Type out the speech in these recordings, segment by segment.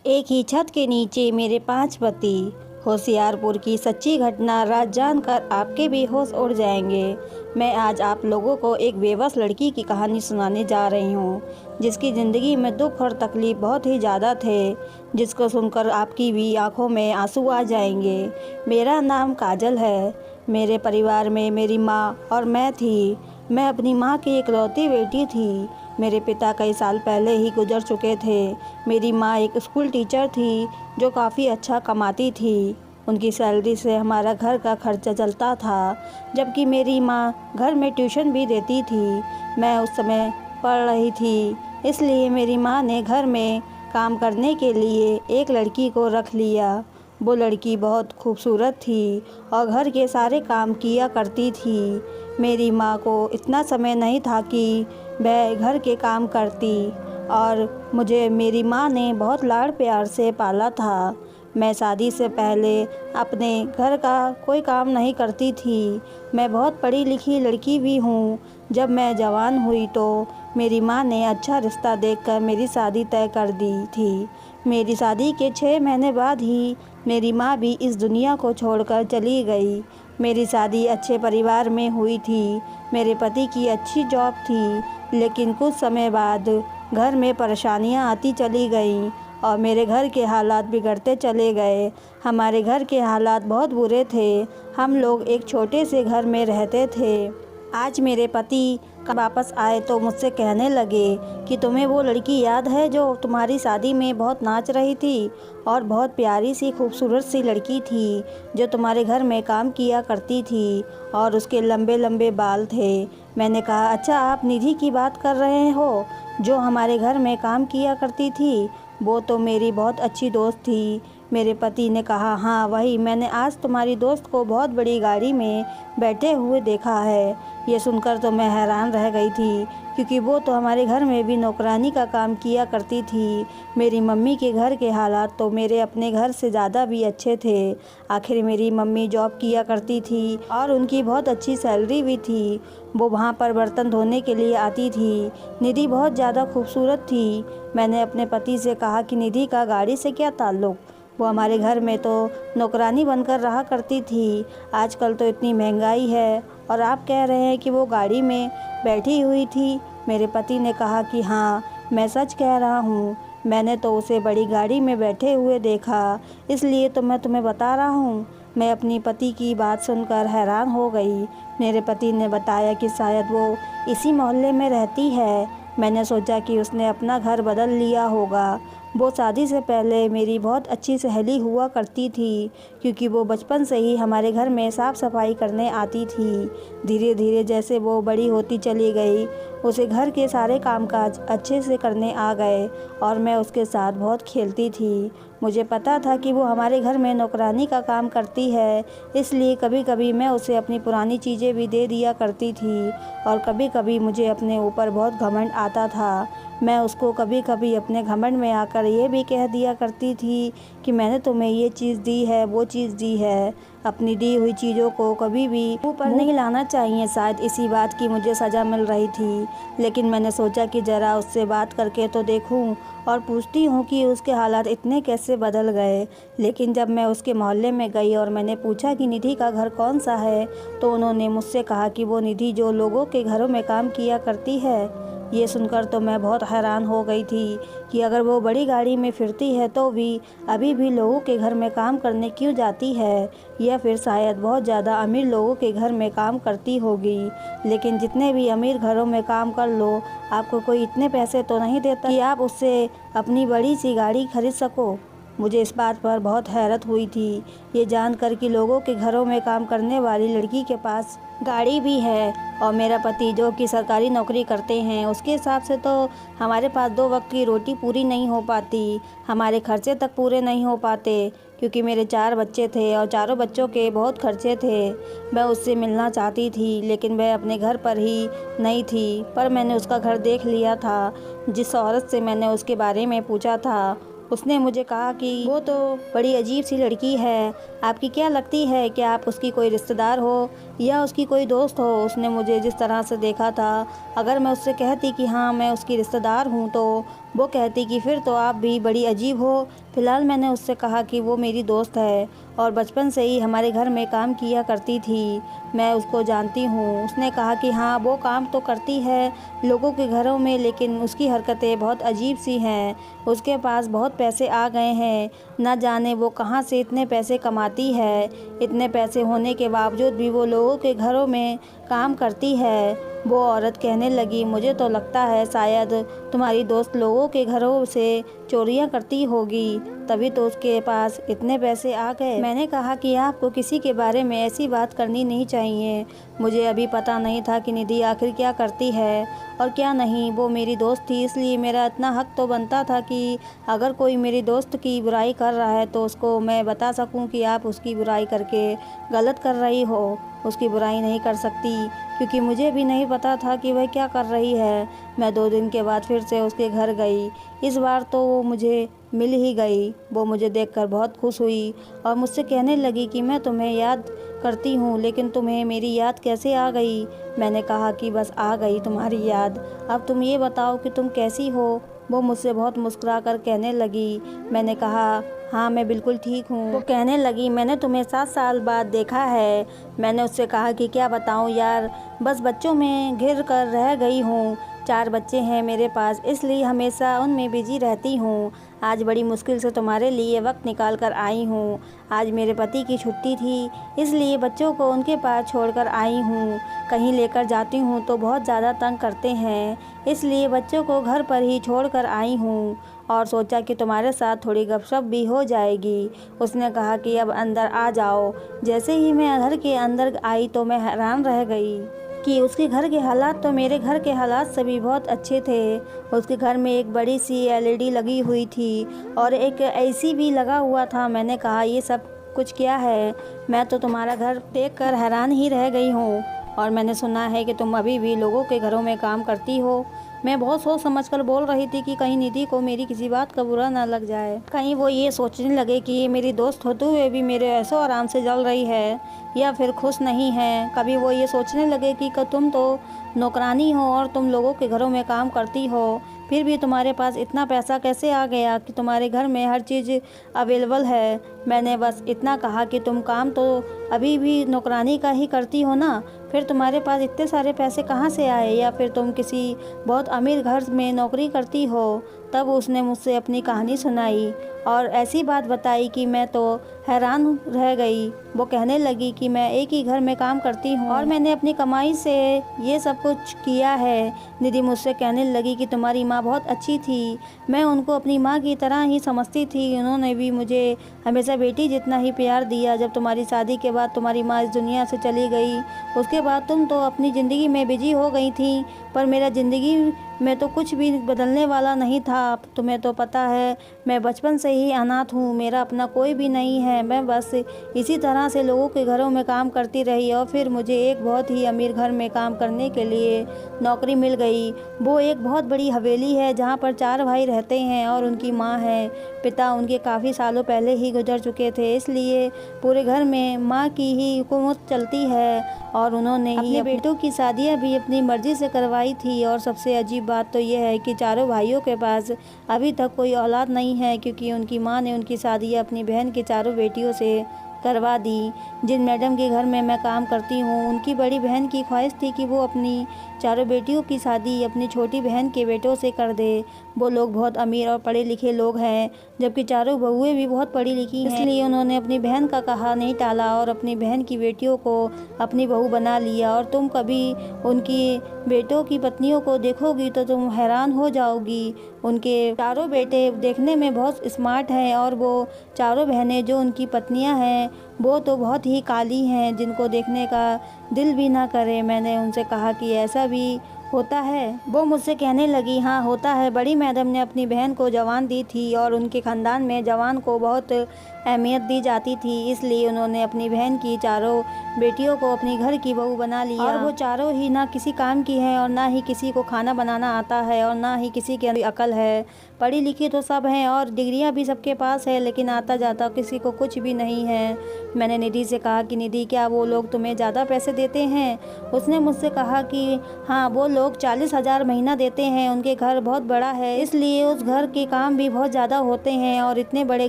एक ही छत के नीचे मेरे 5 पति। होशियारपुर की सच्ची घटना राज जानकर आपके भी होश उड़ जाएंगे। मैं आज आप लोगों को एक बेबस लड़की की कहानी सुनाने जा रही हूँ, जिसकी ज़िंदगी में दुख और तकलीफ़ बहुत ही ज़्यादा थे, जिसको सुनकर आपकी भी आंखों में आंसू आ जाएंगे। मेरा नाम काजल है। मेरे परिवार में मेरी माँ और मैं थी। मैं अपनी माँ की इकलौती बेटी थी। मेरे पिता कई साल पहले ही गुजर चुके थे। मेरी माँ एक स्कूल टीचर थी जो काफ़ी अच्छा कमाती थी। उनकी सैलरी से हमारा घर का खर्चा चलता था, जबकि मेरी माँ घर में ट्यूशन भी देती थी। मैं उस समय पढ़ रही थी, इसलिए मेरी माँ ने घर में काम करने के लिए एक लड़की को रख लिया। वो लड़की बहुत खूबसूरत थी और घर के सारे काम किया करती थी। मेरी माँ को इतना समय नहीं था कि वह घर के काम करती, और मुझे मेरी माँ ने बहुत लाड़ प्यार से पाला था। मैं शादी से पहले अपने घर का कोई काम नहीं करती थी। मैं बहुत पढ़ी लिखी लड़की भी हूँ। जब मैं जवान हुई तो मेरी माँ ने अच्छा रिश्ता देखकर मेरी शादी तय कर दी थी। मेरी शादी के 6 महीने बाद ही मेरी माँ भी इस दुनिया को छोड़कर चली गई। मेरी शादी अच्छे परिवार में हुई थी। मेरे पति की अच्छी जॉब थी, लेकिन कुछ समय बाद घर में परेशानियां आती चली गईं और मेरे घर के हालात बिगड़ते चले गए। हमारे घर के हालात बहुत बुरे थे। हम लोग एक छोटे से घर में रहते थे। आज मेरे पति वापस आए तो मुझसे कहने लगे कि तुम्हें वो लड़की याद है जो तुम्हारी शादी में बहुत नाच रही थी और बहुत प्यारी सी खूबसूरत सी लड़की थी, जो तुम्हारे घर में काम किया करती थी और उसके लंबे लंबे बाल थे। मैंने कहा, अच्छा आप निधि की बात कर रहे हो जो हमारे घर में काम किया करती थी? वो तो मेरी बहुत अच्छी दोस्त थी। मेरे पति ने कहा, हाँ वही, मैंने आज तुम्हारी दोस्त को बहुत बड़ी गाड़ी में बैठे हुए देखा है। ये सुनकर तो मैं हैरान रह गई थी, क्योंकि वो तो हमारे घर में भी नौकरानी का काम किया करती थी। मेरी मम्मी के घर के हालात तो मेरे अपने घर से ज़्यादा भी अच्छे थे। आखिर मेरी मम्मी जॉब किया करती थी और उनकी बहुत अच्छी सैलरी भी थी। वो वहाँ पर बर्तन धोने के लिए आती थी। निधि बहुत ज़्यादा खूबसूरत थी। मैंने अपने पति से कहा कि निधि का गाड़ी से क्या ताल्लुक़, वो हमारे घर में तो नौकरानी बनकर रहा करती थी। आजकल तो इतनी महंगाई है और आप कह रहे हैं कि वो गाड़ी में बैठी हुई थी। मेरे पति ने कहा कि हाँ, मैं सच कह रहा हूँ, मैंने तो उसे बड़ी गाड़ी में बैठे हुए देखा, इसलिए तो मैं तुम्हें बता रहा हूँ। मैं अपनी पति की बात सुनकर हैरान हो गई। मेरे पति ने बताया कि शायद वो इसी मोहल्ले में रहती है। मैंने सोचा कि उसने अपना घर बदल लिया होगा। वो शादी से पहले मेरी बहुत अच्छी सहेली हुआ करती थी, क्योंकि वो बचपन से ही हमारे घर में साफ़ सफाई करने आती थी। धीरे धीरे जैसे वो बड़ी होती चली गई, उसे घर के सारे कामकाज अच्छे से करने आ गए और मैं उसके साथ बहुत खेलती थी। मुझे पता था कि वो हमारे घर में नौकरानी का काम करती है, इसलिए कभी कभी मैं उसे अपनी पुरानी चीज़ें भी दे दिया करती थी और कभी कभी मुझे अपने ऊपर बहुत घमंड आता था। मैं उसको कभी कभी अपने घमंड में आकर ये भी कह दिया करती थी कि मैंने तुम्हें ये चीज़ दी है, वो चीज़ दी है। अपनी दी हुई चीज़ों को कभी भी ऊपर नहीं लाना चाहिए। शायद इसी बात की मुझे सज़ा मिल रही थी, लेकिन मैंने सोचा कि ज़रा उससे बात करके तो देखूं और पूछती हूँ कि उसके हालात इतने कैसे बदल गए। लेकिन जब मैं उसके मोहल्ले में गई और मैंने पूछा कि निधि का घर कौन सा है, तो उन्होंने मुझसे कहा कि वो निधि जो लोगों के घरों में काम किया करती है। ये सुनकर तो मैं बहुत हैरान हो गई थी कि अगर वो बड़ी गाड़ी में फिरती है तो भी अभी भी लोगों के घर में काम करने क्यों जाती है, या फिर शायद बहुत ज़्यादा अमीर लोगों के घर में काम करती होगी। लेकिन जितने भी अमीर घरों में काम कर लो, आपको कोई इतने पैसे तो नहीं देता कि आप उससे अपनी बड़ी सी गाड़ी खरीद सको। मुझे इस बात पर बहुत हैरत हुई थी, ये जानकर कि लोगों के घरों में काम करने वाली लड़की के पास गाड़ी भी है। और मेरा पति जो कि सरकारी नौकरी करते हैं, उसके हिसाब से तो हमारे पास 2 वक्त की रोटी पूरी नहीं हो पाती, हमारे खर्चे तक पूरे नहीं हो पाते, क्योंकि मेरे 4 बच्चे थे और चारों बच्चों के बहुत खर्चे थे। मैं उससे मिलना चाहती थी, लेकिन वह अपने घर पर ही नहीं थी। पर मैंने उसका घर देख लिया था। जिस औरत से मैंने उसके बारे में पूछा था, उसने मुझे कहा कि वो तो बड़ी अजीब सी लड़की है। आपकी क्या लगती है कि आप उसकी कोई रिश्तेदार हो या उसकी कोई दोस्त हो? उसने मुझे जिस तरह से देखा था, अगर मैं उससे कहती कि हाँ मैं उसकी रिश्तेदार हूँ, तो वो कहती कि फिर तो आप भी बड़ी अजीब हो। फ़िलहाल मैंने उससे कहा कि वो मेरी दोस्त है और बचपन से ही हमारे घर में काम किया करती थी, मैं उसको जानती हूँ। उसने कहा कि हाँ, वो काम तो करती है लोगों के घरों में, लेकिन उसकी हरकतें बहुत अजीब सी हैं। उसके पास बहुत पैसे आ गए हैं, न जाने वो कहाँ से इतने पैसे कमाती है। इतने पैसे होने के बावजूद भी वो लोगों के घरों में काम करती है। वो औरत कहने लगी, मुझे तो लगता है शायद तुम्हारी दोस्त लोगों के घरों से चोरियां करती होगी, तभी तो उसके पास इतने पैसे आ गए। मैंने कहा कि आपको किसी के बारे में ऐसी बात करनी नहीं चाहिए। मुझे अभी पता नहीं था कि निधि आखिर क्या करती है और क्या नहीं। वो मेरी दोस्त थी, इसलिए मेरा इतना हक तो बनता था कि अगर कोई मेरी दोस्त की बुराई कर रहा है तो उसको मैं बता सकूं कि आप उसकी बुराई करके गलत कर रही हो। उसकी बुराई नहीं कर सकती, क्योंकि मुझे भी नहीं पता था कि वह क्या कर रही है। मैं 2 दिन के बाद फिर से उसके घर गई। इस बार तो वो मुझे मिल ही गई। वो मुझे देखकर बहुत खुश हुई और मुझसे कहने लगी कि मैं तुम्हें याद करती हूँ, लेकिन तुम्हें मेरी याद कैसे आ गई? मैंने कहा कि बस आ गई तुम्हारी याद, अब तुम ये बताओ कि तुम कैसी हो? वो मुझसे बहुत मुस्कुरा कर कहने लगी। मैंने कहा, हाँ, मैं बिल्कुल ठीक हूँ। वो कहने लगी, मैंने तुम्हें 7 साल बाद देखा है। मैंने उससे कहा कि क्या बताऊँ यार, बस बच्चों में घिर कर रह गई हूँ। 4 बच्चे हैं मेरे पास, इसलिए हमेशा उनमें बिजी रहती हूँ। आज बड़ी मुश्किल से तुम्हारे लिए वक्त निकाल कर आई हूँ। आज मेरे पति की छुट्टी थी, इसलिए बच्चों को उनके पास छोड़कर आई हूँ। कहीं लेकर जाती हूँ तो बहुत ज़्यादा तंग करते हैं, इसलिए बच्चों को घर पर ही छोड़कर आई हूँ और सोचा कि तुम्हारे साथ थोड़ी गपशप भी हो जाएगी। उसने कहा कि अब अंदर आ जाओ। जैसे ही मैं घर के अंदर आई तो मैं हैरान रह गई कि उसके घर के हालात तो मेरे घर के हालात से भी बहुत अच्छे थे। उसके घर में एक बड़ी सी एलईडी लगी हुई थी और एक एसी भी लगा हुआ था। मैंने कहा, ये सब कुछ क्या है? मैं तो तुम्हारा घर देखकर हैरान ही रह गई हूँ और मैंने सुना है कि तुम अभी भी लोगों के घरों में काम करती हो। मैं बहुत सोच समझकर बोल रही थी कि कहीं निधि को मेरी किसी बात का बुरा ना लग जाए, कहीं वो ये सोचने लगे कि ये मेरी दोस्त होते हुए भी मेरे ऐशो आराम से जल रही है या फिर खुश नहीं है। कभी वो ये सोचने लगे कि तुम तो नौकरानी हो और तुम लोगों के घरों में काम करती हो, फिर भी तुम्हारे पास इतना पैसा कैसे आ गया कि तुम्हारे घर में हर चीज़ अवेलेबल है। मैंने बस इतना कहा कि तुम काम तो अभी भी नौकरानी का ही करती हो ना, फिर तुम्हारे पास इतने सारे पैसे कहाँ से आए, या फिर तुम किसी बहुत अमीर घर में नौकरी करती हो? तब उसने मुझसे अपनी कहानी सुनाई और ऐसी बात बताई कि मैं तो हैरान रह गई। वो कहने लगी कि मैं एक ही घर में काम करती हूँ और मैंने अपनी कमाई से ये सब कुछ किया है। निधि मुझसे कहने लगी कि तुम्हारी माँ बहुत अच्छी थी, मैं उनको अपनी माँ की तरह ही समझती थी। उन्होंने भी मुझे हमेशा बेटी जितना ही प्यार दिया। जब तुम्हारी शादी के बाद तुम्हारी माँ इस दुनिया से चली गई, उसके बाद तुम तो अपनी ज़िंदगी में बिजी हो गई थी, पर मेरा ज़िंदगी में तो कुछ भी बदलने वाला नहीं था। तुम्हें तो पता है मैं बचपन से ही अनाथ हूँ, मेरा अपना कोई भी नहीं है। मैं बस इसी तरह से लोगों के घरों में काम करती रही और फिर मुझे एक बहुत ही अमीर घर में काम करने के लिए नौकरी मिल गई। वो एक बहुत बड़ी हवेली है जहाँ पर 4 भाई रहते हैं और उनकी माँ है। पिता उनके काफ़ी सालों पहले ही गुजर चुके थे, इसलिए पूरे घर में माँ की ही हुकूमत चलती है और उन्होंने अपने बेटों की शादियाँ भी अपनी मर्जी से करवाई थी। और सबसे अजीब बात तो यह है कि चारों भाइयों के पास अभी तक कोई औलाद नहीं है, क्योंकि उनकी माँ ने उनकी शादियाँ अपनी बहन की चारों बेटियों से करवा दी। जिन मैडम के घर में मैं काम करती हूँ, उनकी बड़ी बहन की ख्वाहिश थी कि वो अपनी चारों बेटियों की शादी अपनी छोटी बहन के बेटों से कर दे। वो लोग बहुत अमीर और पढ़े लिखे लोग हैं, जबकि चारों बहुएं भी बहुत पढ़ी लिखी हैं, इसलिए उन्होंने अपनी बहन का कहा नहीं टाला और अपनी बहन की बेटियों को अपनी बहू बना लिया। और तुम कभी उनकी बेटों की पत्नियों को देखोगी तो तुम हैरान हो जाओगी। उनके चारों बेटे देखने में बहुत स्मार्ट हैं और वो चारों बहनें जो उनकी पत्नियां हैं वो तो बहुत ही काली हैं, जिनको देखने का दिल भी ना करे। मैंने उनसे कहा कि ऐसा भी होता है? वो मुझसे कहने लगी, हाँ होता है। बड़ी मैडम ने अपनी बहन को जवान दी थी और उनके ख़ानदान में जवान को बहुत अहमियत दी जाती थी, इसलिए उन्होंने अपनी बहन की चारों बेटियों को अपनी घर की बहू बना लिया। और वो चारों ही ना किसी काम की हैं और ना ही किसी को खाना बनाना आता है और ना ही किसी के अंदर अकल है। पढ़ी लिखी तो सब हैं और डिग्रियां भी सबके पास है, लेकिन आता जाता किसी को कुछ भी नहीं है। मैंने निधि से कहा कि निधि, क्या वो लोग तुम्हें ज़्यादा पैसे देते हैं? उसने मुझसे कहा कि हाँ, वो लोग 40,000 महीना देते हैं। उनके घर बहुत बड़ा है, इसलिए उस घर के काम भी बहुत ज़्यादा होते हैं और इतने बड़े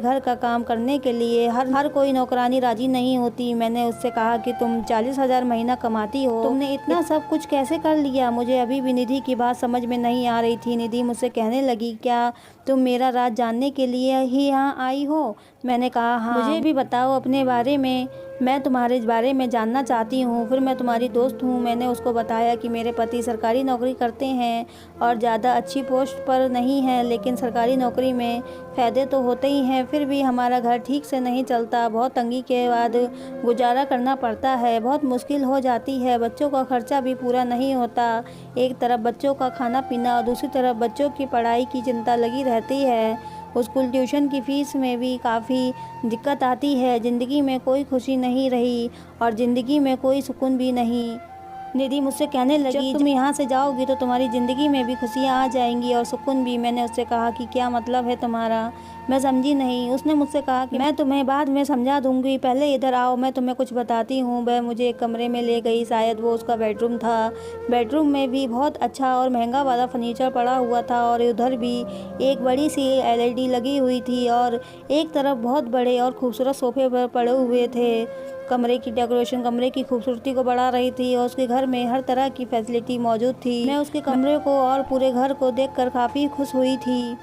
घर का काम करने के लिए हर कोई नौकरानी राजी नहीं होती। मैंने उससे कहा कि तुम 40,000 महीना कमाती हो, तुमने इतना सब कुछ कैसे कर लिया? मुझे अभी भी निधि की बात समझ में नहीं आ रही थी। निधि मुझसे कहने लगी, क्या तुम मेरा राज जानने के लिए ही यहाँ आई हो? मैंने कहा हाँ। मुझे भी बताओ अपने बारे में, मैं तुम्हारे बारे में जानना चाहती हूँ। फिर मैं तुम्हारी दोस्त हूँ। मैंने उसको बताया कि मेरे पति सरकारी नौकरी करते हैं और ज़्यादा अच्छी पोस्ट पर नहीं है, लेकिन सरकारी नौकरी में फ़ायदे तो होते ही हैं। फिर भी हमारा घर ठीक से नहीं चलता, बहुत तंगी के बाद गुजारा करना पड़ता है, बहुत मुश्किल हो जाती है। बच्चों का खर्चा भी पूरा नहीं होता। एक तरफ बच्चों का खाना पीना और दूसरी तरफ बच्चों की पढ़ाई की चिंता लगी रहती है। स्कूल ट्यूशन की फ़ीस में भी काफ़ी दिक्कत आती है। ज़िंदगी में कोई खुशी नहीं रही और ज़िंदगी में कोई सुकून भी नहीं। निधि मुझसे कहने लगी, जब तुम यहाँ से जाओगी तो तुम्हारी ज़िंदगी में भी खुशियाँ आ जाएंगी और सुकून भी। मैंने उससे कहा कि क्या मतलब है तुम्हारा? मैं समझी नहीं। उसने मुझसे कहा कि मैं तुम्हें बाद में समझा दूंगी, पहले इधर आओ, मैं तुम्हें कुछ बताती हूँ। वह मुझे एक कमरे में ले गई, शायद वो उसका बेडरूम था। बेडरूम में भी बहुत अच्छा और महंगा वाला फर्नीचर पड़ा हुआ था और उधर भी एक बड़ी सी LED लगी हुई थी और एक तरफ बहुत बड़े और खूबसूरत सोफे पर पड़े हुए थे। कमरे की डेकोरेशन कमरे की खूबसूरती को बढ़ा रही थी और उसके घर में हर तरह की फैसिलिटी मौजूद थी। मैं उसके कमरे को और पूरे घर को देखकर काफ़ी खुश हुई थी।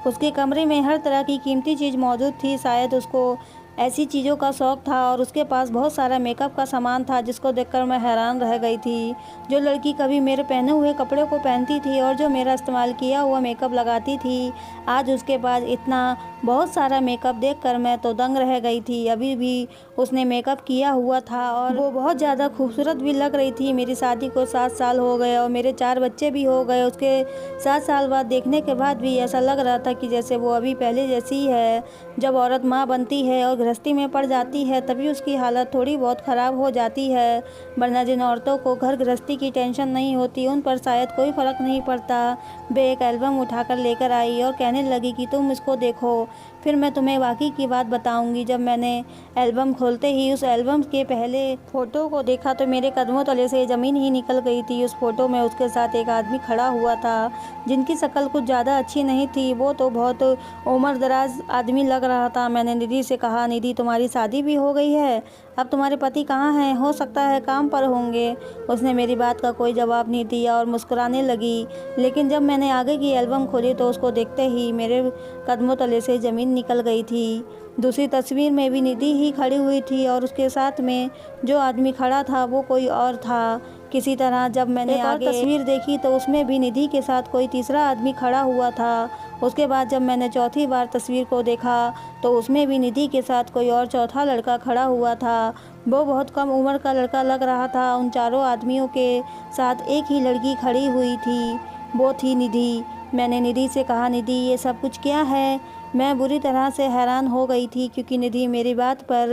उसके कमरे में हर तरह की कीमती चीज़ मौजूद थी। शायद उसको ऐसी चीज़ों का शौक़ था और उसके पास बहुत सारा मेकअप का सामान था, जिसको देखकर मैं हैरान रह गई थी। जो लड़की कभी मेरे पहने हुए कपड़े को पहनती थी और जो मेरा इस्तेमाल किया हुआ मेकअप लगाती थी, आज उसके पास इतना बहुत सारा मेकअप देखकर मैं तो दंग रह गई थी। अभी भी उसने मेकअप किया हुआ था और वो बहुत ज़्यादा खूबसूरत भी लग रही थी। मेरी शादी को 7 साल हो गए और मेरे 4 बच्चे भी हो गए। उसके 7 साल बाद देखने के बाद भी ऐसा लग रहा था कि जैसे वो अभी पहले जैसी ही है। जब औरत माँ बनती है और गृहस्थी में पड़ जाती है, तभी उसकी हालत थोड़ी बहुत ख़राब हो जाती है, वरना जिन औरतों को घर गृहस्थी की टेंशन नहीं होती, उन पर शायद कोई फ़र्क नहीं पड़ता। वे एक एल्बम उठाकर लेकर आई और कहने लगी कि तुम इसको देखो, फिर मैं तुम्हें वाकई की बात बताऊंगी। जब मैंने एल्बम खोलते ही उस एल्बम के पहले फ़ोटो को देखा तो मेरे कदमों तले से ज़मीन ही निकल गई थी। उस फ़ोटो में उसके साथ एक आदमी खड़ा हुआ था, जिनकी शक्ल कुछ ज़्यादा अच्छी नहीं थी। वो तो बहुत उम्रदराज आदमी लग रहा था। मैंने निधि से कहा, निधि तुम्हारी शादी भी हो गई है, अब तुम्हारे पति कहाँ हैं? हो सकता है काम पर होंगे। उसने मेरी बात का कोई जवाब नहीं दिया और मुस्कुराने लगी। लेकिन जब मैंने आगे की एल्बम खोली तो उसको देखते ही मेरे कदमों तले से ज़मीन निकल गई थी। दूसरी तस्वीर में भी निधि ही खड़ी हुई थी और उसके साथ में जो आदमी खड़ा था वो कोई और था। किसी तरह जब मैंने आगे तस्वीर देखी तो उसमें भी निधि के साथ कोई तीसरा आदमी खड़ा हुआ था। उसके बाद जब मैंने चौथी बार तस्वीर को देखा तो उसमें भी निधि के साथ कोई और चौथा लड़का खड़ा हुआ था। वो बहुत कम उम्र का लड़का लग रहा था। उन चारों आदमियों के साथ एक ही लड़की खड़ी हुई थी, वो थी निधि। मैंने निधि से कहा, निधि ये सब कुछ क्या है? मैं बुरी तरह से हैरान हो गई थी क्योंकि निधि मेरी बात पर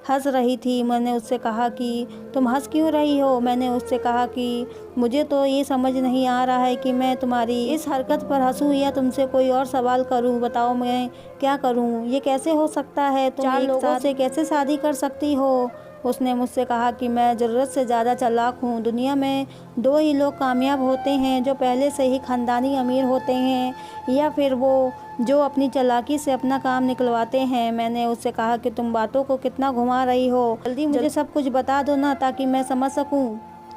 हंस रही थी। मैंने उससे कहा कि तुम हंस क्यों रही हो? मैंने उससे कहा कि मुझे तो ये समझ नहीं आ रहा है कि मैं तुम्हारी इस हरकत पर हंसूं या तुमसे कोई और सवाल करूं। बताओ मैं क्या करूं? ये कैसे हो सकता है? तुम 4 लोगों से कैसे शादी कर सकती हो? उसने मुझसे कहा कि मैं ज़रूरत से ज़्यादा चालाक हूँ। दुनिया में 2 ही लोग कामयाब होते हैं, जो पहले से ही ख़ानदानी अमीर होते हैं या फिर वो जो अपनी चालाकी से अपना काम निकलवाते हैं। मैंने उससे कहा कि तुम बातों को कितना घुमा रही हो, जल्दी मुझे सब कुछ बता दो ना, ताकि मैं समझ सकूं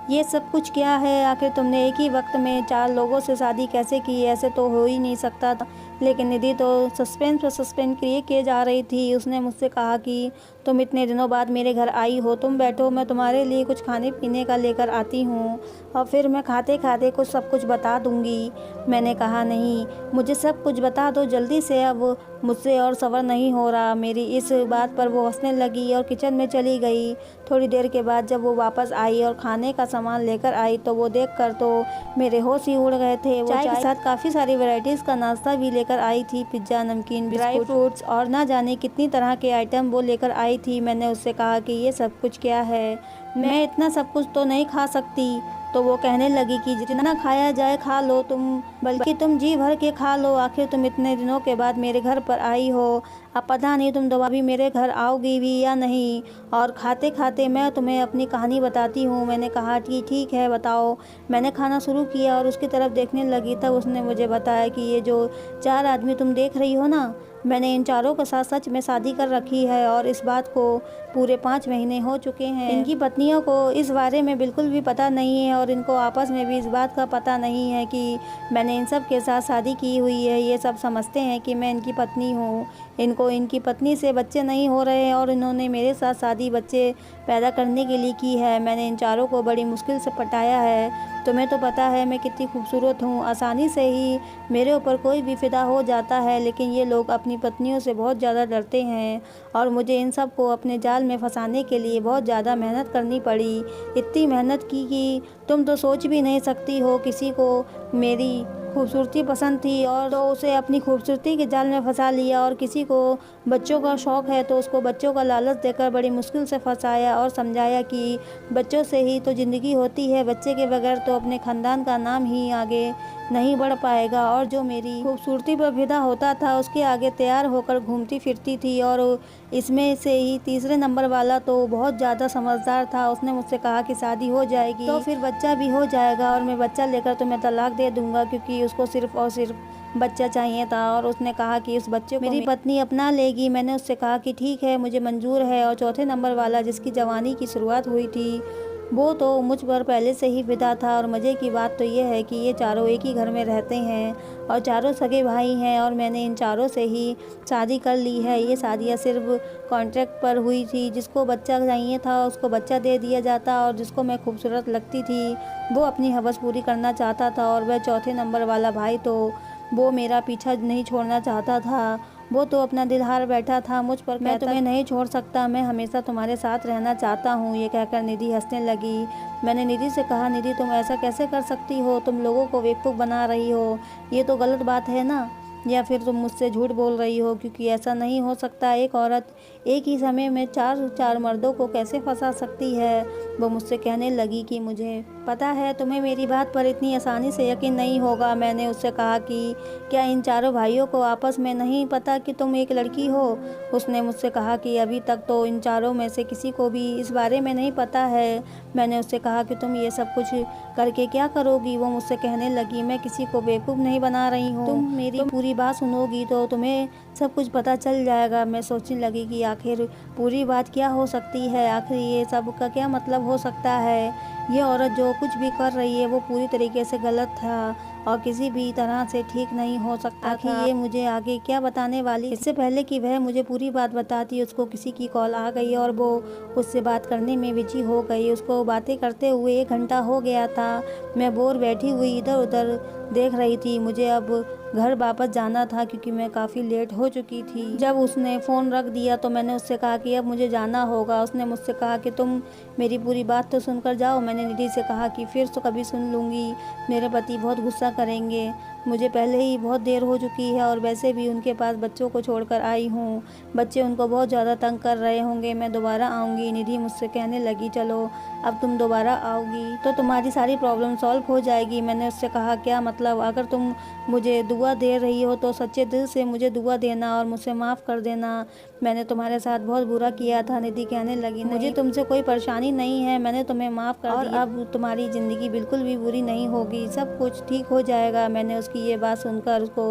ये सब कुछ क्या है। आखिर तुमने एक ही वक्त में 4 लोगों से शादी कैसे की? ऐसे तो हो ही नहीं सकता था। लेकिन निधि तो सस्पेंस पर सस्पेंस क्रिएट किए जा रही थी। उसने मुझसे कहा कि तुम इतने दिनों बाद मेरे घर आई हो, तुम बैठो, मैं तुम्हारे लिए कुछ खाने पीने का लेकर आती हूँ और फिर मैं खाते खाते कुछ सब कुछ बता दूँगी। मैंने कहा, नहीं, मुझे सब कुछ बता दो जल्दी से, अब मुझसे और सब्र नहीं हो रहा। मेरी इस बात पर वो हंसने लगी और किचन में चली गई। थोड़ी देर के बाद जब वो वापस आई और खाने का सामान लेकर आई तो वो देखकर तो मेरे होश ही उड़ गए थे। वो चाय के साथ काफ़ी सारी वैरायटीज़ का नाश्ता भी लेकर आई थी, पिज्ज़ा, नमकीन, ड्राई फ्रूट्स और ना जाने कितनी तरह के आइटम वो लेकर आई थी। मैंने उससे कहा कि ये सब कुछ क्या है? मैं इतना सब कुछ तो नहीं खा सकती। तो वो कहने लगी कि जितना खाया जाए खा लो तुम, बल्कि तुम जी भर के खा लो, आखिर तुम इतने दिनों के बाद मेरे घर पर आई हो, अब पता नहीं तुम दोबारा भी मेरे घर आओगी भी या नहीं। और खाते खाते मैं तुम्हें अपनी कहानी बताती हूँ। मैंने कहा कि ठीक है बताओ। मैंने खाना शुरू किया और उसकी तरफ देखने लगी, तब उसने मुझे बताया कि ये जो 4 आदमी तुम देख रही हो ना, मैंने इन चारों के साथ सच में शादी कर रखी है और इस बात को पूरे 5 महीने हो चुके हैं। इनकी पत्नियों को इस बारे में बिल्कुल भी पता नहीं है और इनको आपस में भी इस बात का पता नहीं है कि मैंने इन सब के साथ शादी की हुई है। ये सब समझते हैं कि मैं इनकी पत्नी हूँ। इनको इनकी पत्नी से बच्चे नहीं हो रहे हैं और इन्होंने मेरे साथ शादी बच्चे पैदा करने के लिए की है। मैंने इन चारों को बड़ी मुश्किल से पटाया है। तुम्हें तो पता है मैं कितनी खूबसूरत हूँ, आसानी से ही मेरे ऊपर कोई भी फिदा हो जाता है, लेकिन ये लोग अपनी पत्नियों से बहुत ज़्यादा डरते हैं और मुझे इन सब को अपने जाल में फंसाने के लिए बहुत ज़्यादा मेहनत करनी पड़ी। इतनी मेहनत की कि तुम तो सोच भी नहीं सकती हो। किसी को मेरी खूबसूरती पसंद थी और तो उसे अपनी खूबसूरती के जाल में फंसा लिया, और किसी को बच्चों का शौक़ है तो उसको बच्चों का लालच देकर बड़ी मुश्किल से फंसाया और समझाया कि बच्चों से ही तो ज़िंदगी होती है, बच्चे के बगैर तो अपने ख़ानदान का नाम ही आगे नहीं बढ़ पाएगा। और जो मेरी खूबसूरती पर फिदा होता था उसके आगे तैयार होकर घूमती फिरती थी। और इसमें से ही तीसरे नंबर वाला तो बहुत ज़्यादा समझदार था। उसने मुझसे कहा कि शादी हो जाएगी तो फिर बच्चा भी हो जाएगा और मैं बच्चा लेकर तुम्हें तलाक दे दूंगा, क्योंकि उसको सिर्फ और सिर्फ बच्चा चाहिए था। और उसने कहा कि उस बच्चे को मेरी पत्नी अपना लेगी। मैंने उससे कहा कि ठीक है, मुझे मंजूर है। और चौथे नंबर वाला जिसकी जवानी की शुरुआत हुई थी वो तो मुझ पर पहले से ही फिदा था। और मज़े की बात तो ये है कि ये चारों एक ही घर में रहते हैं और चारों सगे भाई हैं और मैंने इन चारों से ही शादी कर ली है। ये शादियाँ सिर्फ कॉन्ट्रैक्ट पर हुई थी। जिसको बच्चा चाहिए था उसको बच्चा दे दिया जाता और जिसको मैं खूबसूरत लगती थी वो अपनी हवस पूरी करना चाहता था। और वह चौथे नंबर वाला भाई तो वो मेरा पीछा नहीं छोड़ना चाहता था। वो तो अपना दिल हार बैठा था मुझ पर, मैं तुम्हें नहीं छोड़ सकता, मैं हमेशा तुम्हारे साथ रहना चाहता हूँ। ये कहकर निधि हंसने लगी। मैंने निधि से कहा, निधि तुम ऐसा कैसे कर सकती हो? तुम लोगों को बेवकूफ़ बना रही हो, ये तो गलत बात है ना? या फिर तुम मुझसे झूठ बोल रही हो? क्योंकि ऐसा नहीं हो सकता। एक औरत एक ही समय में चार मर्दों को कैसे फंसा सकती है? वो मुझसे कहने लगी कि मुझे पता है तुम्हें मेरी बात पर इतनी आसानी से यकीन नहीं होगा। मैंने उससे कहा कि क्या इन चारों भाइयों को आपस में नहीं पता कि तुम एक लड़की हो? उसने मुझसे कहा कि अभी तक तो इन चारों में से किसी को भी इस बारे में नहीं पता है। मैंने उससे कहा कि तुम ये सब कुछ करके क्या करोगी? वो मुझसे कहने लगी, मैं किसी को बेवकूफ़ नहीं बना रही हूँ। तुम मेरी पूरी बात सुनोगी तो तुम्हें सब कुछ पता चल जाएगा। मैं सोचने लगी कि आखिर पूरी बात क्या हो सकती है, आखिर ये सब का क्या मतलब हो सकता है। ये औरत जो कुछ भी कर रही है वो पूरी तरीके से गलत था और किसी भी तरह से ठीक नहीं हो सकता। आखिर ये मुझे आगे क्या बताने वाली? इससे पहले कि वह मुझे पूरी बात बताती उसको किसी की कॉल आ गई और वो उससे बात करने में बिजी हो गई। उसको बातें करते हुए 1 घंटा हो गया था। मैं बोर बैठी हुई इधर उधर देख रही थी। मुझे अब घर वापस जाना था क्योंकि मैं काफ़ी लेट हो चुकी थी। जब उसने फ़ोन रख दिया तो मैंने उससे कहा कि अब मुझे जाना होगा। उसने मुझसे कहा कि तुम मेरी पूरी बात तो सुनकर जाओ। मैंने निधि से कहा कि फिर तो कभी सुन लूँगी, मेरे पति बहुत गुस्सा करेंगे। मुझे पहले ही बहुत देर हो चुकी है और वैसे भी उनके पास बच्चों को छोड़कर आई हूँ। बच्चे उनको बहुत ज़्यादा तंग कर रहे होंगे। मैं दोबारा आऊँगी। निधि मुझसे कहने लगी, चलो अब तुम दोबारा आओगी तो तुम्हारी सारी प्रॉब्लम सॉल्व हो जाएगी। मैंने उससे कहा, क्या मतलब? अगर तुम मुझे दुआ दे रही हो तो सच्चे दिल से मुझे दुआ देना और मुझसे माफ़ कर देना। मैंने तुम्हारे साथ बहुत बुरा किया था। निधि कहने लगी, मुझे तुमसे कोई परेशानी नहीं है, मैंने तुम्हें माफ़ कर दिया। अब तुम्हारी ज़िंदगी बिल्कुल भी बुरी नहीं होगी, सब कुछ ठीक हो जाएगा। मैंने उसकी ये बात सुनकर उसको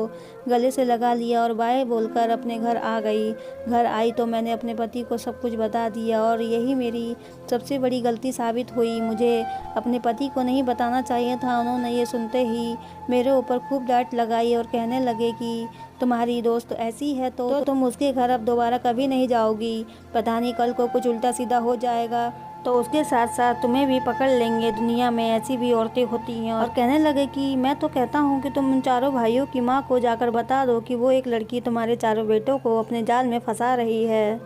गले से लगा लिया और बाय बोलकर अपने घर आ गई। घर आई तो मैंने अपने पति को सब कुछ बता दिया और यही मेरी सबसे बड़ी गलती साबित हुई। मुझे अपने पति को नहीं बताना चाहिए था। उन्होंने ये सुनते ही मेरे ऊपर खूब डांट लगाई और कहने लगे कि तुम्हारी दोस्त ऐसी है तो तुम उसके घर अब दोबारा कभी नहीं जाओगी। पता नहीं कल को कुछ उल्टा सीधा हो जाएगा तो उसके साथ साथ तुम्हें भी पकड़ लेंगे। दुनिया में ऐसी भी औरतें होती हैं। और कहने लगे कि मैं तो कहता हूँ कि तुम उन चारों भाइयों की माँ को जाकर बता दो कि वो एक लड़की तुम्हारे चारों बेटों को अपने जाल में फंसा रही है।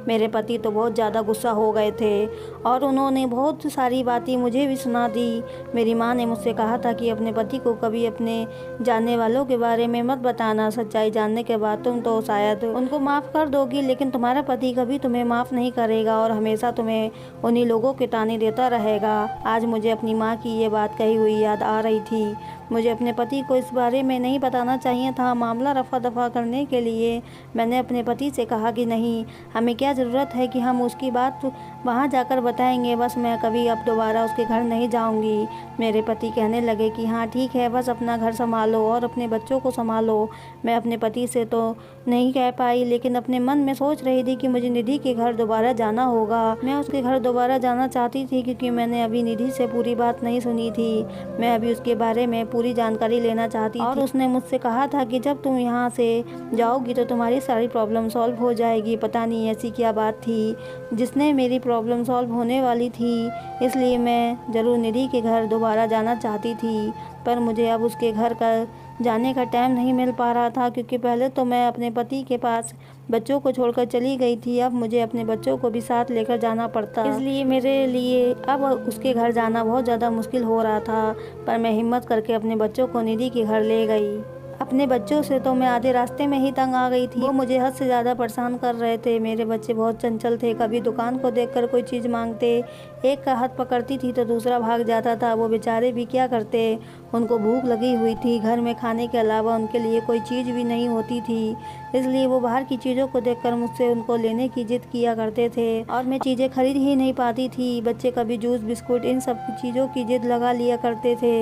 मेरे पति तो बहुत ज़्यादा गुस्सा हो गए थे और उन्होंने बहुत सारी बातें मुझे भी सुना दी। मेरी माँ ने मुझसे कहा था कि अपने पति को कभी अपने जानने वालों के बारे में मत बताना। सच्चाई जानने के बाद तुम तो शायद उनको माफ़ कर दोगी, लेकिन तुम्हारा पति कभी तुम्हें माफ़ नहीं करेगा और हमेशा तुम्हें उन्हीं लोगों के ताने देता रहेगा। आज मुझे अपनी माँ की ये बात कही हुई याद आ रही थी। मुझे अपने पति को इस बारे में नहीं बताना चाहिए था। मामला रफा दफा करने के लिए मैंने अपने पति से कहा कि नहीं, हमें क्या ज़रूरत है कि हम उसकी बात वहाँ जाकर बताएंगे। बस मैं कभी अब दोबारा उसके घर नहीं जाऊँगी। मेरे पति कहने लगे कि हाँ ठीक है, बस अपना घर संभालो और अपने बच्चों को संभालो। मैं अपने पति से तो नहीं कह पाई, लेकिन अपने मन में सोच रही थी कि मुझे निधि के घर दोबारा जाना होगा। मैं उसके घर दोबारा जाना चाहती थी क्योंकि मैंने अभी निधि से पूरी बात नहीं सुनी थी। मैं अभी उसके बारे में पूरी जानकारी लेना चाहती थी और उसने मुझसे कहा था कि जब तुम यहाँ से जाओगी तो तुम्हारी सारी प्रॉब्लम सॉल्व हो जाएगी। पता नहीं ऐसी क्या बात थी जिसने मेरी प्रॉब्लम सॉल्व होने वाली थी, इसलिए मैं ज़रूर निधि के घर दोबारा जाना चाहती थी। पर मुझे अब उसके घर का जाने का टाइम नहीं मिल पा रहा था क्योंकि पहले तो मैं अपने पति के पास बच्चों को छोड़कर चली गई थी, अब मुझे अपने बच्चों को भी साथ लेकर जाना पड़ता। इसलिए मेरे लिए अब उसके घर जाना बहुत ज़्यादा मुश्किल हो रहा था। पर मैं हिम्मत करके अपने बच्चों को निधि के घर ले गई। अपने बच्चों से तो मैं आधे रास्ते में ही तंग आ गई थी। वो मुझे हद से ज़्यादा परेशान कर रहे थे। मेरे बच्चे बहुत चंचल थे, कभी दुकान को देखकर कोई चीज़ मांगते, एक का हाथ पकड़ती थी तो दूसरा भाग जाता था। वो बेचारे भी क्या करते, उनको भूख लगी हुई थी, घर में खाने के अलावा उनके लिए कोई चीज़ भी नहीं होती थी, इसलिए वो बाहर की चीज़ों को देखकर मुझसे उनको लेने की जिद किया करते थे और मैं चीज़ें खरीद ही नहीं पाती थी। बच्चे कभी जूस बिस्कुट इन सब चीज़ों की जिद लगा लिया करते थे,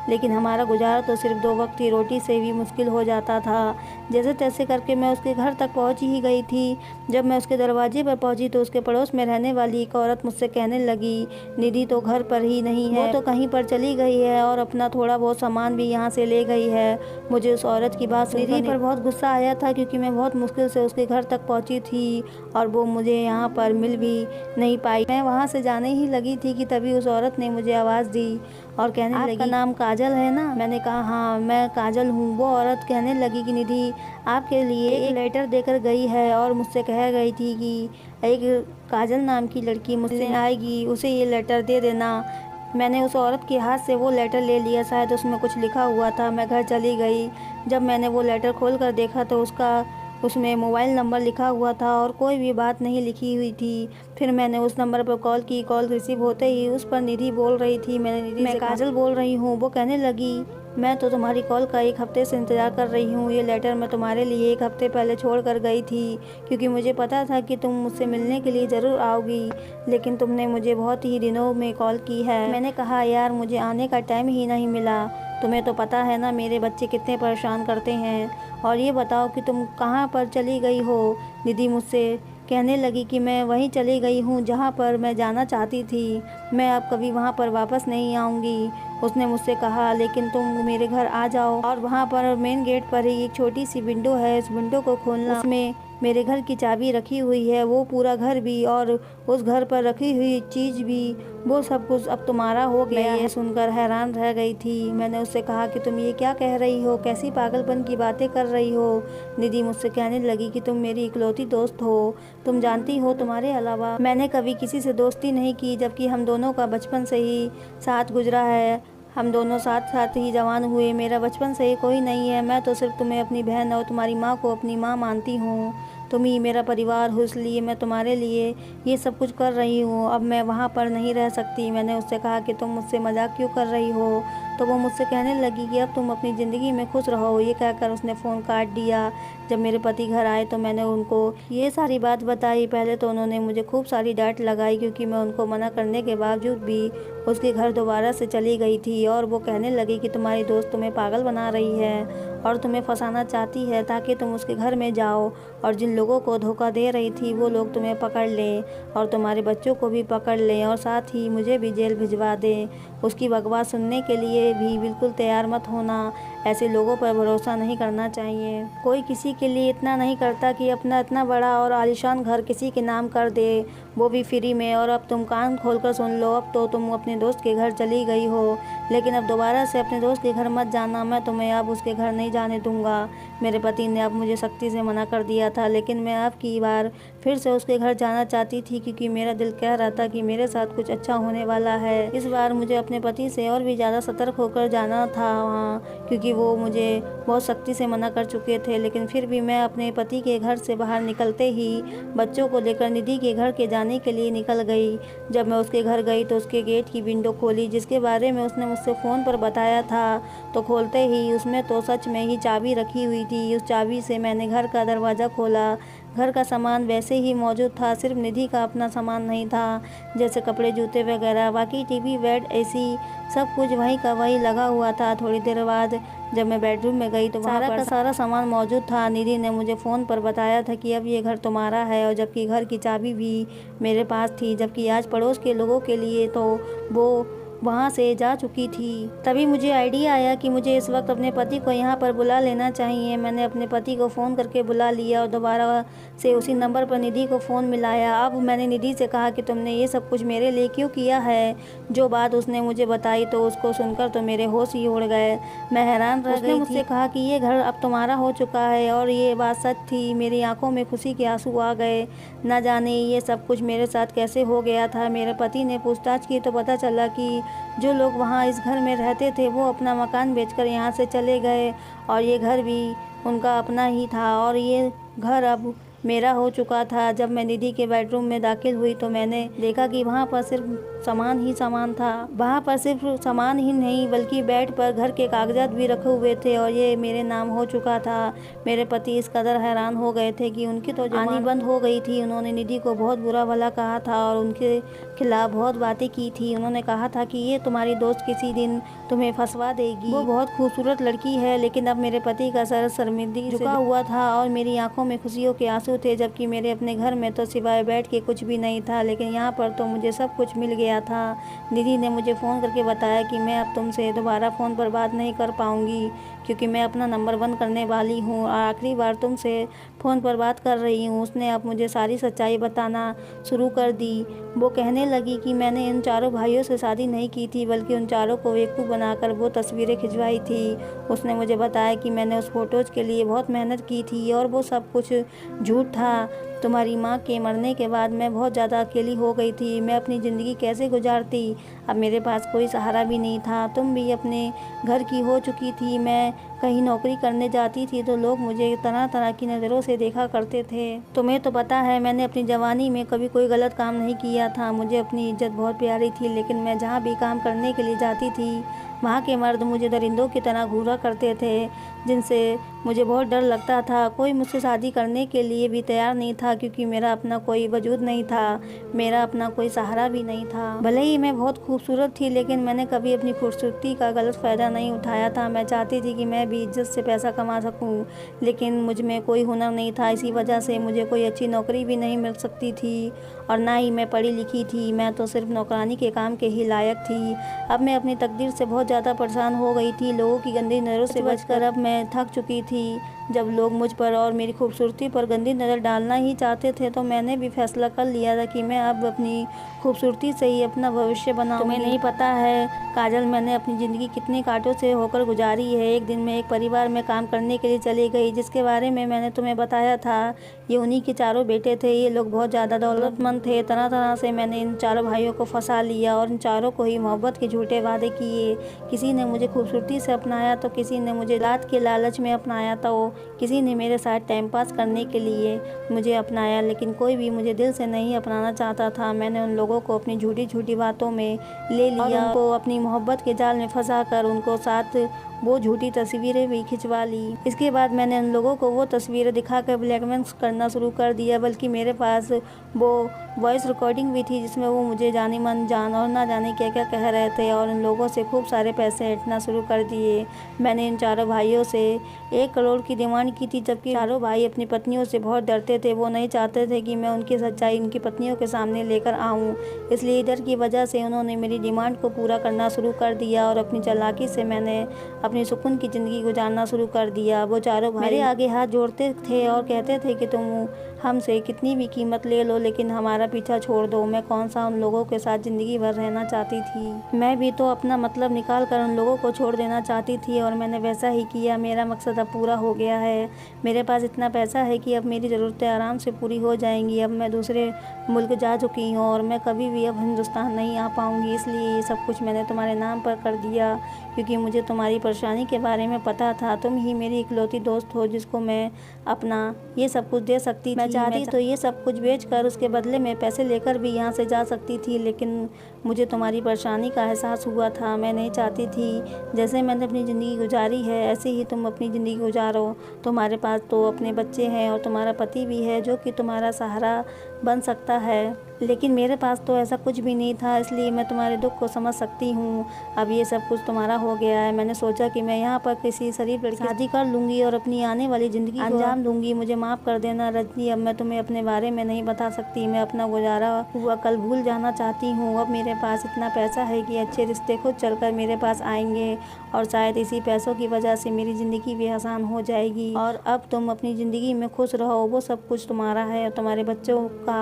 लेकिन हमारा गुजारा तो सिर्फ 2 वक्त की रोटी से भी मुश्किल हो जाता था। जैसे तैसे करके मैं उसके घर तक पहुंच ही गई थी। जब मैं उसके दरवाजे पर पहुंची तो उसके पड़ोस में रहने वाली एक औरत मुझसे कहने लगी, निधि तो घर पर ही नहीं है, वो तो कहीं पर चली गई है और अपना थोड़ा बहुत सामान भी यहाँ से ले गई है। मुझे उस औरत की बात सुनकर निधि पर बहुत गुस्सा आया था क्योंकि मैं बहुत मुश्किल से उसके घर तक पहुंची थी और वो मुझे यहाँ पर मिल भी नहीं पाई। मैं वहाँ से जाने ही लगी थी कि तभी उस औरत ने मुझे आवाज़ दी और कहने लगी, आपका नाम काजल है ना? मैंने कहा हाँ मैं काजल हूँ। वो औरत कहने लगी कि निधि आपके लिए एक लेटर देकर गई है और मुझसे कह गई थी कि एक काजल नाम की लड़की मुझसे आएगी, उसे ये लेटर दे देना। मैंने उस औरत के हाथ से वो लेटर ले लिया, शायद उसमें कुछ लिखा हुआ था। मैं घर चली गई। जब मैंने वो लेटर खोल कर देखा तो उसमें मोबाइल नंबर लिखा हुआ था और कोई भी बात नहीं लिखी हुई थी। फिर मैंने उस नंबर पर कॉल की। कॉल रिसीव होते ही उस पर निधि बोल रही थी। मैं काजल बोल रही हूँ। वो कहने लगी, मैं तो तुम्हारी कॉल का 1 हफ्ते से इंतज़ार कर रही हूँ। ये लेटर मैं तुम्हारे लिए 1 हफ्ते पहले छोड़ कर गई थी क्योंकि मुझे पता था कि तुम मुझसे मिलने के लिए ज़रूर आओगी, लेकिन तुमने मुझे बहुत ही दिनों में कॉल की है। मैंने कहा यार मुझे आने का टाइम ही नहीं मिला। तुम्हें तो पता है ना मेरे बच्चे कितने परेशान करते हैं। और ये बताओ कि तुम कहाँ पर चली गई हो? निधि मुझसे कहने लगी कि मैं वहीं चली गई हूँ जहाँ पर मैं जाना चाहती थी। मैं अब कभी वहाँ पर वापस नहीं आऊँगी। उसने मुझसे कहा लेकिन तुम मेरे घर आ जाओ और वहाँ पर मेन गेट पर ही एक छोटी सी विंडो है, उस विंडो को खोलना, उसमें मेरे घर की चाबी रखी हुई है। वो पूरा घर भी और उस घर पर रखी हुई चीज़ भी, वो सब कुछ अब तुम्हारा हो गया। ये सुनकर हैरान रह गई थी। मैंने उससे कहा कि तुम ये क्या कह रही हो, कैसी पागलपन की बातें कर रही हो? निधि मुझसे कहने लगी कि तुम मेरी इकलौती दोस्त हो। तुम जानती हो तुम्हारे अलावा मैंने कभी किसी से दोस्ती नहीं की, जबकि हम दोनों का बचपन से ही साथ गुजरा है। हम दोनों साथ साथ ही जवान हुए। मेरा बचपन से ही कोई नहीं है। मैं तो सिर्फ तुम्हें अपनी बहन और तुम्हारी माँ को अपनी माँ मानती हूँ। तुम ही मेरा परिवार हो, इसलिए मैं तुम्हारे लिए ये सब कुछ कर रही हूँ। अब मैं वहाँ पर नहीं रह सकती। मैंने उससे कहा कि तुम मुझसे मजाक क्यों कर रही हो? तो वो मुझसे कहने लगी कि अब तुम अपनी ज़िंदगी में खुश रहो। ये कहकर उसने फ़ोन काट दिया। जब मेरे पति घर आए तो मैंने उनको ये सारी बात बताई। पहले तो उन्होंने मुझे खूब सारी डांट लगाई क्योंकि मैं उनको मना करने के बावजूद भी उसके घर दोबारा से चली गई थी। और वो कहने लगी कि तुम्हारी दोस्त तुम्हें पागल बना रही है और तुम्हें फंसाना चाहती है ताकि तुम उसके घर में जाओ और जिन लोगों को धोखा दे रही थी वो लोग तुम्हें पकड़ लें और तुम्हारे बच्चों को भी पकड़ लें और साथ ही मुझे भी जेल भिजवा दें। उसकी बकवास सुनने के लिए भी बिल्कुल तैयार मत होना। ऐसे लोगों पर भरोसा नहीं करना चाहिए। कोई किसी के लिए इतना नहीं करता कि अपना इतना बड़ा और आलीशान घर किसी के नाम कर दे, वो भी फ्री में। और अब तुम कान खोलकर सुन लो, अब तो तुम अपने दोस्त के घर चली गई हो, लेकिन अब दोबारा से अपने दोस्त के घर मत जाना। मैं तुम्हें अब उसके घर नहीं जाने दूंगा। मेरे पति ने अब मुझे सख्ती से मना कर दिया था, लेकिन मैं अब की बार फिर से उसके घर जाना चाहती थी, क्योंकि मेरा दिल कह रहा था कि मेरे साथ कुछ अच्छा होने वाला है। इस बार मुझे अपने पति से और भी ज़्यादा सतर्क होकर जाना था वहाँ, क्योंकि वो मुझे बहुत सख्ती से मना कर चुके थे। लेकिन फिर भी मैं अपने पति के घर से बाहर निकलते ही बच्चों को लेकर निधि के घर के जाने के लिए निकल गई। जब मैं उसके घर गई तो उसके गेट की विंडो खोली, जिसके बारे में उसने मुझसे फ़ोन पर बताया था, तो खोलते ही उसमें तो सच में ही चाबी रखी हुई थी। उस चाबी से मैंने घर का दरवाज़ा खोला। घर का सामान वैसे ही मौजूद था, सिर्फ निधि का अपना सामान नहीं था, जैसे कपड़े, जूते वगैरह। बाकी टीवी, बेड, एसी सब कुछ वहीं का वहीं लगा हुआ था। थोड़ी देर बाद जब मैं बेडरूम में गई तो वहाँ पर सारा सामान मौजूद था। निधि ने मुझे फ़ोन पर बताया था कि अब ये घर तुम्हारा है, और जबकि घर की चाबी भी मेरे पास थी, जबकि आज पड़ोस के लोगों के लिए तो वो वहाँ से जा चुकी थी। तभी मुझे आइडिया आया कि मुझे इस वक्त अपने पति को यहाँ पर बुला लेना चाहिए। मैंने अपने पति को फ़ोन करके बुला लिया और दोबारा से उसी नंबर पर निधि को फ़ोन मिलाया। अब मैंने निधि से कहा कि तुमने ये सब कुछ मेरे लिए क्यों किया है। जो बात उसने मुझे बताई तो उसको सुनकर तो मेरे होश ही उड़ गए। मैं हैरान रह गई। उसने मुझसे कहा कि ये घर अब तुम्हारा हो चुका है, और ये बात सच थी। मेरी आंखों में खुशी के आंसू आ गए। न जाने ये सब कुछ मेरे साथ कैसे हो गया था। मेरे पति ने पूछताछ की तो पता चला कि जो लोग वहाँ इस घर में रहते थे वो अपना मकान बेचकर यहाँ से चले गए, और ये घर भी उनका अपना ही था, और ये घर अब मेरा हो चुका था। जब मैं निधि के बेडरूम में दाखिल हुई तो मैंने देखा कि वहाँ पर सिर्फ सामान ही सामान था। वहाँ पर सिर्फ सामान ही नहीं बल्कि बेड पर घर के कागजात भी रखे हुए थे, और ये मेरे नाम हो चुका था। मेरे पति इस कदर हैरान हो गए थे कि उनकी तो जानी बंद हो गई थी। उन्होंने निधि को बहुत बुरा भला कहा था और उनके खिलाफ बहुत बातें की थी। उन्होंने कहा था कि ये तुम्हारी दोस्त किसी दिन तुम्हें फंसवा देगी, वो बहुत खूबसूरत लड़की है। लेकिन अब मेरे पति का सर शर्मिंदगी झुका हुआ था और मेरी आंखों में खुशियों के आंसू थे, जबकि मेरे अपने घर में तो सिवाय बेड के कुछ भी नहीं था। लेकिन यहाँ पर तो मुझे सब कुछ मिल गया था। निधि ने मुझे फ़ोन करके बताया कि मैं अब तुमसे दोबारा फ़ोन पर बात नहीं कर पाऊँगी, क्योंकि मैं अपना नंबर बंद करने वाली हूँ और आखिरी बार तुमसे फ़ोन पर बात कर रही हूँ। उसने अब मुझे सारी सच्चाई बताना शुरू कर दी। वो कहने लगी कि मैंने इन चारों भाइयों से शादी नहीं की थी, बल्कि उन चारों को बेवकूफ़ बनाकर वो तस्वीरें खिंचवाई थी। उसने मुझे बताया कि मैंने उस फ़ोटोज़ के लिए बहुत मेहनत की थी और वो सब कुछ झूठ था। तुम्हारी माँ के मरने के बाद मैं बहुत ज़्यादा अकेली हो गई थी। मैं अपनी ज़िंदगी कैसे गुजारती। अब मेरे पास कोई सहारा भी नहीं था। तुम भी अपने घर की हो चुकी थी। मैं कहीं नौकरी करने जाती थी तो लोग मुझे तरह तरह की नज़रों से देखा करते थे। तुम्हें तो पता है मैंने अपनी जवानी में कभी कोई गलत काम नहीं किया था। मुझे अपनी इज्जत बहुत प्यारी थी, लेकिन मैं जहाँ भी काम करने के लिए जाती थी वहाँ के मर्द मुझे दरिंदों की तरह घूरा करते थे, जिनसे मुझे बहुत डर लगता था। कोई मुझसे शादी करने के लिए भी तैयार नहीं था, क्योंकि मेरा अपना कोई वजूद नहीं था, मेरा अपना कोई सहारा भी नहीं था। भले ही मैं बहुत खूबसूरत थी, लेकिन मैंने कभी अपनी खूबसूरती का गलत फ़ायदा नहीं उठाया था। मैं चाहती थी कि मैं भी इज्जत से पैसा कमा सकूं, लेकिन मुझ में कोई हुनर नहीं था। इसी वजह से मुझे कोई अच्छी नौकरी भी नहीं मिल सकती थी, और ना ही मैं पढ़ी लिखी थी। मैं तो सिर्फ नौकरानी के काम के ही लायक थी। अब मैं अपनी तकदीर से बहुत ज़्यादा परेशान हो गई थी। लोगों की गंदी नज़रों से बचकर अब मैं थक चुकी थी। जब लोग मुझ पर और मेरी खूबसूरती पर गंदी नज़र डालना ही चाहते थे, तो मैंने भी फैसला कर लिया था कि मैं अब अपनी खूबसूरती से ही अपना भविष्य बनाऊंगी। तुम्हें नहीं पता है काजल, मैंने अपनी ज़िंदगी कितने कांटों से होकर गुजारी है। एक दिन मैं एक परिवार में काम करने के लिए चली गई, जिसके बारे में मैंने तुम्हें बताया था। ये उन्हीं के चारों बेटे थे। ये लोग बहुत ज़्यादा दौलतमंद थे। तरह तरह से मैंने इन चारों भाइयों को फंसा लिया और इन चारों को ही मोहब्बत के झूठे वादे किए। किसी ने मुझे खूबसूरती से अपनाया तो किसी ने मुझे लात के लालच में अपनाया, तो किसी ने मेरे साथ टाइम पास करने के लिए मुझे अपनाया। लेकिन कोई भी मुझे दिल से नहीं अपनाना चाहता था। मैंने उन लोगों को अपनी झूठी झूठी बातों में ले लिया और उनको अपनी मोहब्बत के जाल में फंसाकर उनको साथ वो झूठी तस्वीरें भी खिंचवा ली। इसके बाद मैंने उन लोगों को वो तस्वीरें दिखाकर ब्लैकमेल करना शुरू कर दिया। बल्कि मेरे पास वो वॉइस रिकॉर्डिंग भी थी, जिसमें वो मुझे जानी मन जान और ना जाने क्या क्या कह रहे थे, और उन लोगों से खूब सारे पैसे हटना शुरू कर दिए। मैंने इन चारों भाइयों से 1 करोड़ की डिमांड की थी, जबकि चारों भाई अपनी पत्नियों से बहुत डरते थे। वो नहीं चाहते थे कि मैं उनकी सच्चाई उनकी पत्नियों के सामने लेकर आऊँ, इसलिए डर की वजह से उन्होंने मेरी डिमांड को पूरा करना शुरू कर दिया। और अपनी चालाकी से मैंने अपनी सुकून की ज़िंदगी गुजारना शुरू कर दिया। वो चारों भाई मेरे आगे हाथ जोड़ते थे और कहते थे कि तुम हमसे कितनी भी कीमत ले लो, लेकिन हमारा पीछा छोड़ दो। मैं कौन सा उन लोगों के साथ ज़िंदगी भर रहना चाहती थी। मैं भी तो अपना मतलब निकाल कर उन लोगों को छोड़ देना चाहती थी और मैंने वैसा ही किया। मेरा मकसद अब पूरा हो गया है। मेरे पास इतना पैसा है कि अब मेरी ज़रूरतें आराम से पूरी हो जाएंगी। अब मैं दूसरे मुल्क जा चुकी हूँ और मैं कभी भी अब हिंदुस्तान नहीं आ पाऊँगी। इसलिए ये सब कुछ मैंने तुम्हारे नाम पर कर दिया, क्योंकि मुझे तुम्हारी परेशानी के बारे में पता था। तुम ही मेरी इकलौती दोस्त हो जिसको मैं अपना ये सब कुछ दे सकती थी। मैं चाहती तो ये सब कुछ बेचकर उसके बदले में पैसे लेकर भी यहाँ से जा सकती थी, लेकिन मुझे तुम्हारी परेशानी का एहसास हुआ था। मैं नहीं चाहती थी जैसे मैंने अपनी ज़िंदगी गुजारी है ऐसे ही तुम अपनी ज़िंदगी गुजारो। तुम्हारे पास तो अपने बच्चे हैं और तुम्हारा पति भी है जो कि तुम्हारा सहारा बन सकता है, लेकिन मेरे पास तो ऐसा कुछ भी नहीं था। इसलिए मैं तुम्हारे दुख को समझ सकती हूँ। अब ये सब कुछ तुम्हारा हो गया है। मैंने सोचा कि मैं यहाँ पर किसी शरीफ लड़की से शादी कर लूँगी और अपनी आने वाली ज़िंदगी को अंजाम दूँगी। मुझे माफ़ कर देना रजनी, अब मैं तुम्हें अपने बारे में नहीं बता सकती। मैं अपना गुजारा हुआ कल भूल जाना चाहती हूँ। अब मेरे पास इतना पैसा है कि अच्छे रिश्ते खुद चलकर मेरे पास आएंगे और शायद इसी पैसों की वजह से मेरी ज़िंदगी भी आसान हो जाएगी और अब तुम अपनी ज़िंदगी में खुश रहो। वो सब कुछ तुम्हारा है और तुम्हारे बच्चों का।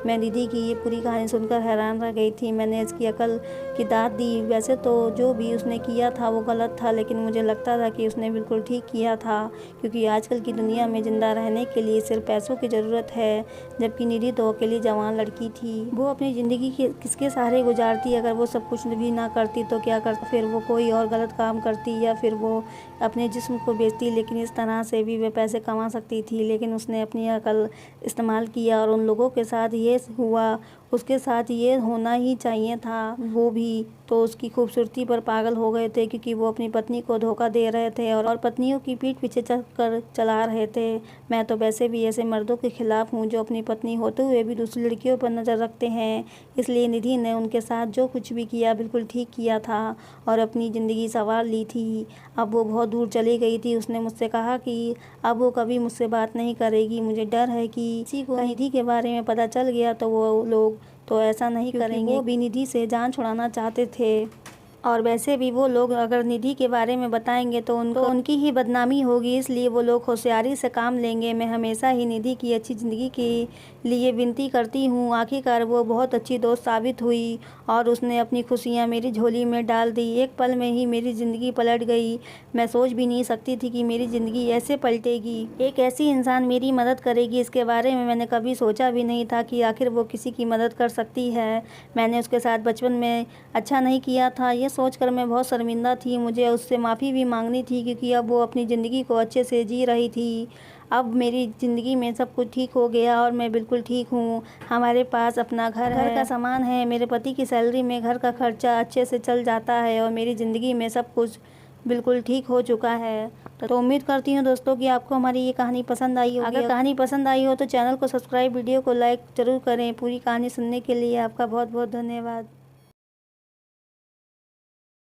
मैं दीदी की ये पूरी कहानी सुनकर हैरान रह गई थी। मैंने इसकी अकल की दाद दी। वैसे तो जो भी उसने किया था वो गलत था, लेकिन मुझे लगता था कि उसने बिल्कुल ठीक किया था, क्योंकि आजकल की दुनिया में ज़िंदा रहने के लिए सिर्फ पैसों की ज़रूरत है, जबकि निधि तो अकेली जवान लड़की थी। वो अपनी ज़िंदगी किसके सहारे गुजारती? अगर वो सब कुछ भी ना करती तो क्या करती? फिर वो कोई और गलत काम करती या फिर वो अपने जिस्म को बेचती। लेकिन इस तरह से भी वे पैसे कमा सकती थी, लेकिन उसने अपनी अकल इस्तेमाल किया और उन लोगों के साथ ये हुआ उसके साथ ये होना ही चाहिए था। वो भी तो उसकी खूबसूरती पर पागल हो गए थे, क्योंकि वो अपनी पत्नी को धोखा दे रहे थे और पत्नियों की पीठ पीछे चलकर चला रहे थे। मैं तो वैसे भी ऐसे मर्दों के खिलाफ हूँ जो अपनी पत्नी होते हुए भी दूसरी लड़कियों पर नज़र रखते हैं। इसलिए निधि ने उनके साथ जो कुछ भी किया बिल्कुल ठीक किया था और अपनी ज़िंदगी संवार ली थी। अब वो बहुत दूर चली गई थी। उसने मुझसे कहा कि अब वो कभी मुझसे बात नहीं करेगी। मुझे डर है कि किसी को निधि के बारे में पता चल गया तो वो लोग तो ऐसा नहीं करेंगे। वो भी निधि से जान छुड़ाना चाहते थे और वैसे भी वो लोग अगर निधि के बारे में बताएंगे तो उनकी ही बदनामी होगी। इसलिए वो लोग होशियारी से काम लेंगे। मैं हमेशा ही निधि की अच्छी ज़िंदगी के लिए विनती करती हूँ। आखिरकार वो बहुत अच्छी दोस्त साबित हुई और उसने अपनी खुशियाँ मेरी झोली में डाल दी। एक पल में ही मेरी ज़िंदगी पलट गई। मैं सोच भी नहीं सकती थी कि मेरी ज़िंदगी ऐसे पलटेगी, एक ऐसी इंसान मेरी मदद करेगी। इसके बारे में मैंने कभी सोचा भी नहीं था कि आखिर वो किसी की मदद कर सकती है। मैंने उसके साथ बचपन में अच्छा नहीं किया था, ये सोचकर मैं बहुत शर्मिंदा थी। मुझे उससे माफ़ी भी मांगनी थी, क्योंकि अब वो अपनी ज़िंदगी को अच्छे से जी रही थी। अब मेरी ज़िंदगी में सब कुछ ठीक हो गया और मैं बिल्कुल ठीक हूँ। हमारे पास अपना घर का सामान है। मेरे पति की सैलरी में घर का खर्चा अच्छे से चल जाता है और मेरी ज़िंदगी में सब कुछ बिल्कुल ठीक हो चुका है। तो उम्मीद करती हूँ दोस्तों कि आपको हमारी ये कहानी पसंद आई होगी। अगर कहानी पसंद आई हो तो चैनल को सब्सक्राइब, वीडियो को लाइक ज़रूर करें। पूरी कहानी सुनने के लिए आपका बहुत बहुत धन्यवाद।